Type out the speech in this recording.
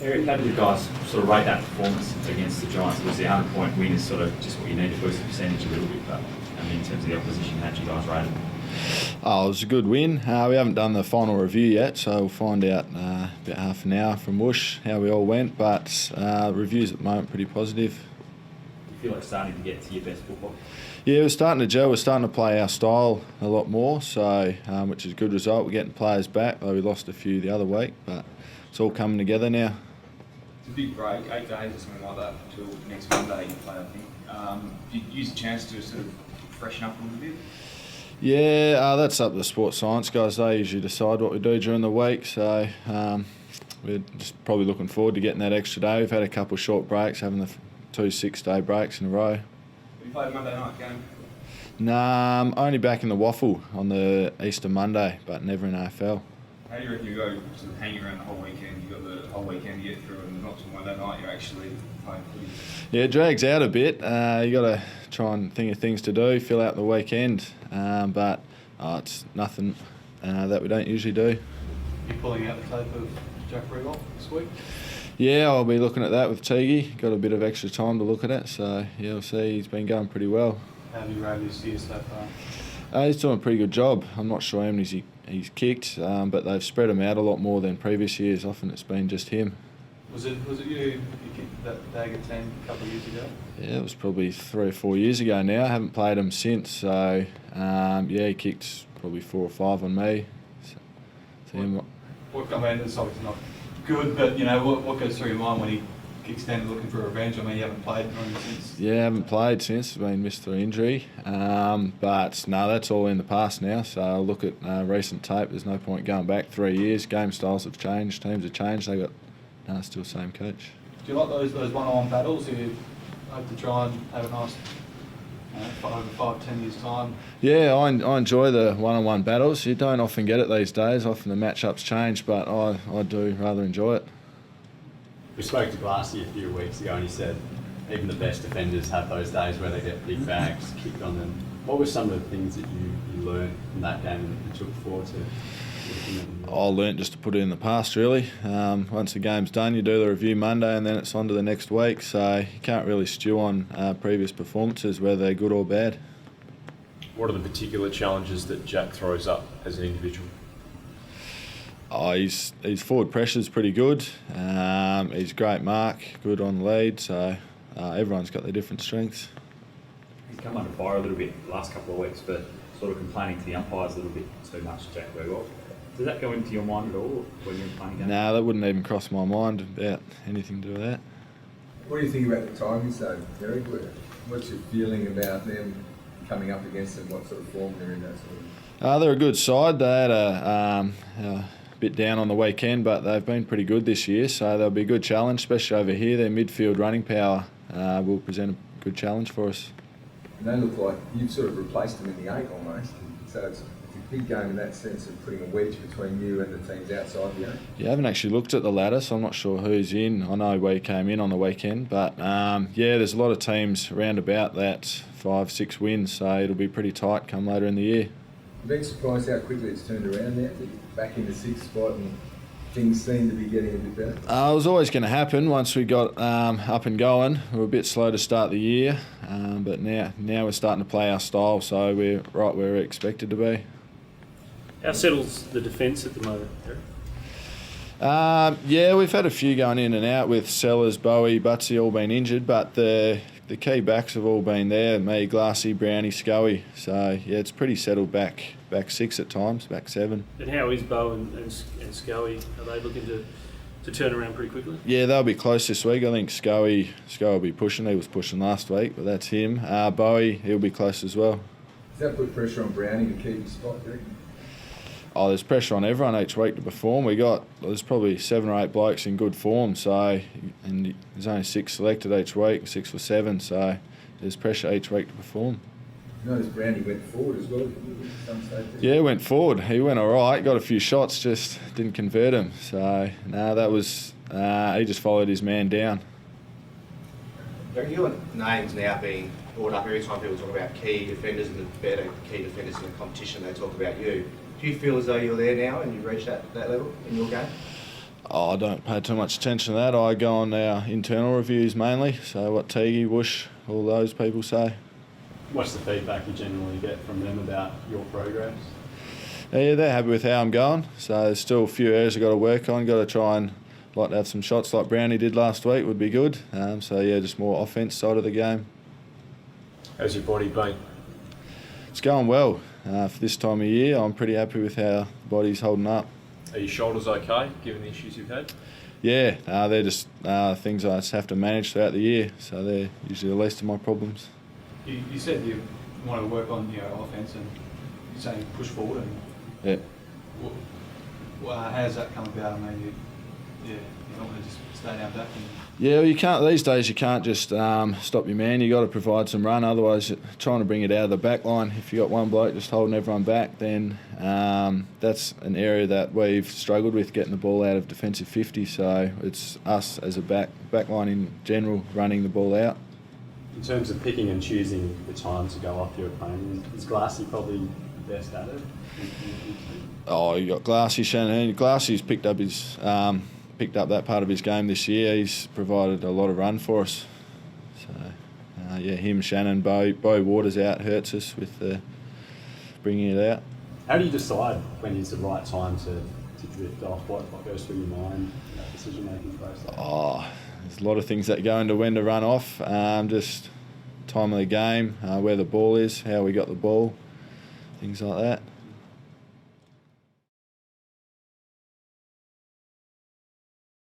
Eric, how did you guys sort of rate that performance against the Giants? Obviously, a 100-point win is sort of just what you need to boost the percentage a little bit, but I mean, in terms of the opposition, how did you guys rate it? Oh, it was a good win. We haven't done the final review yet, so we'll find out about half an hour from Whoosh how we all went, but reviews at the moment pretty positive. Do you feel like starting to get to your best football? Yeah, we're starting to gel. We're starting to play our style a lot more, so which is a good result. We're getting players back, though we lost a few the other week, but it's all coming together now. It's a big break, 8 days or something like that until next Monday you play, I think. Did you use the chance to sort of freshen up a little bit? Yeah, that's up to the sports science guys. They usually decide what we do during the week, so we're just probably looking forward to getting that extra day. We've had a couple of short breaks, having the 2 6-day breaks in a row. You played a Monday night game? Nah, I'm only back in the Waffle on the Easter Monday, but never in AFL. How do you reckon you go sort of hanging around the whole weekend? You've got the whole weekend to get through, and not till Monday night you're actually playing footy. Yeah, it drags out a bit. You got to try and think of things to do, fill out the weekend, but it's nothing that we don't usually do. You pulling out the tape of Jack Riewoldt this week? Yeah, I'll be looking at that with Teague. Got a bit of extra time to look at it, so yeah, we'll see. He's been going pretty well. How do you rate his year so far? He's doing a pretty good job. I'm not sure how many he's kicked, but they've spread him out a lot more than previous years. Often it's been just him. Was it you kicked that Dagger 10 a couple of years ago? Yeah, it was probably 3 or 4 years ago now. I haven't played him since, so yeah, he kicked probably 4 or 5 on me. What I mean, it's obviously not good, but you know, what goes through your mind when he kicks down looking for revenge? I mean, you haven't played on him since. Yeah, I haven't played since. I've been missed through injury. But no, that's all in the past now. So I'll look at recent tape. There's no point going back 3 years. Game styles have changed. Teams have changed. They got still same coach. Do you like those one-on-one battles? You hope to try and have a nice over 5-10 years time? Yeah, I enjoy the one-on-one battles. You don't often get it these days. Often the matchups change, but I do rather enjoy it. We spoke to Glassy a few weeks ago and he said even the best defenders have those days where they get big bags kicked on them. What were some of the things that you learned from that game and took forward to? I learnt just to put it in the past, really. Once the game's done, you do the review Monday and then it's on to the next week, so you can't really stew on previous performances, whether they're good or bad. What are the particular challenges that Jack throws up as an individual? His forward pressure's pretty good. He's a great mark, good on lead, so everyone's got their different strengths. He's come under fire a little bit the last couple of weeks, but sort of complaining to the umpires a little bit too much, Jack Riewoldt. Does that go into your mind at all when you're playing games? No, that wouldn't even cross my mind about anything to do with that. What do you think about the Tigers though, Eric? What's your feeling about them coming up against them? What sort of form they're in, that sort of? They're a good side. They had a bit down on the weekend, but they've been pretty good this year, so they'll be a good challenge, especially over here. Their midfield running power will present a good challenge for us. And they look like you've sort of replaced them in the 8 almost, so it's a big game in that sense of putting a wedge between you and the teams outside the 8. Yeah, I haven't actually looked at the ladder, so I'm not sure who's in. I know we came in on the weekend, but yeah, there's a lot of teams around about that 5-6 wins, so it'll be pretty tight come later in the year. You've been surprised how quickly it's turned around now, back in the 6th spot, and things seem to be getting a bit better. It was always going to happen once we got up and going. We were a bit slow to start the year, but now we're starting to play our style, so we're right where we're expected to be. How settles the defence at the moment, Eric? Yeah, we've had a few going in and out with Sellers, Bowie, Butsy all been injured, but the key backs have all been there, me, Glassy, Brownie, Scully. So, yeah, it's pretty settled back 6 at times, back 7. And how is Bo and Scully? Are they looking to turn around pretty quickly? Yeah, they'll be close this week. I think Scully will be pushing. He was pushing last week, but that's him. Bowie, he'll be close as well. Does that put pressure on Brownie to keep his spot, Eric? Oh, there's pressure on everyone each week to perform. There's probably 7 or 8 blokes in good form, so and there's only 6 selected each week, 6 or 7, so there's pressure each week to perform. You notice Brownie went forward as well, didn't he, at some stage? Yeah, went forward. He went all right, got a few shots, just didn't convert them. So, no, that was, he just followed his man down. Your name's now being brought up every time people talk about key defenders and the better key defenders in the competition, they talk about you. Do you feel as though you're there now and you've reached that level in your game? Oh, I don't pay too much attention to that. I go on our internal reviews mainly, so what Teague, Woosh, all those people say. What's the feedback you generally get from them about your progress? Yeah, they're happy with how I'm going, so there's still a few areas I've got to work on. Got to try and like to have some shots like Brownie did last week would be good. So yeah, just more offense side of the game. How's your body been? It's going well. For this time of year, I'm pretty happy with how the body's holding up. Are your shoulders okay, given the issues you've had? Yeah, they're just things I just have to manage throughout the year, so they're usually the least of my problems. You said you want to work on your offence and you're saying push forward. And Yeah. how does that come about? I mean, you don't want to just stay down back. Yeah, well, you can't these days. You can't just stop your man. You got to provide some run. Otherwise, you're trying to bring it out of the back line. If you got one bloke just holding everyone back, then that's an area that we've struggled with, getting the ball out of defensive 50. So it's us as a back line in general running the ball out. In terms of picking and choosing the time to go off your opponent, is Glassy probably the best at it? Oh, you got Glassy, Shannon. Glassy's picked up that part of his game this year. He's provided a lot of run for us. So, yeah, him, Shannon, Bo Waters out hurts us with bringing it out. How do you decide when is the right time to drift off? What goes through your mind in that decision-making process? Oh, there's a lot of things that go into when to run off. Just time of the game, where the ball is, how we got the ball, things like that.